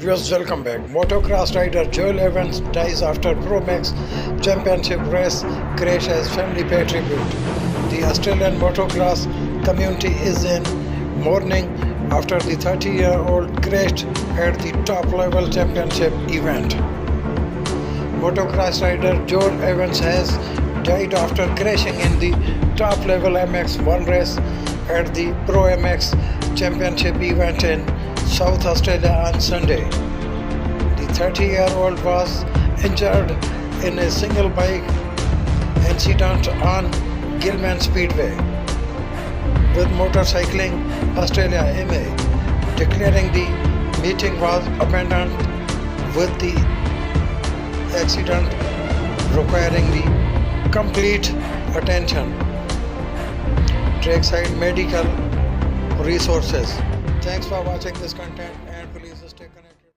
Viewers, welcome back. Motocross rider Joel Evans dies after ProMX Championship race crash as family pay tribute. The Australian motocross community is in mourning after the 30-year-old crashed at the top-level championship event. Motocross rider Joel Evans has died after crashing in the top-level MX1 race at the ProMX Championship event in South Australia on Sunday. The 30-year-old was injured in a single bike incident on Gillman Speedway, with Motorcycling Australia MA declaring the meeting was abandoned, with the accident requiring the complete attention, trackside medical resources. Thanks for watching this content and please stay connected.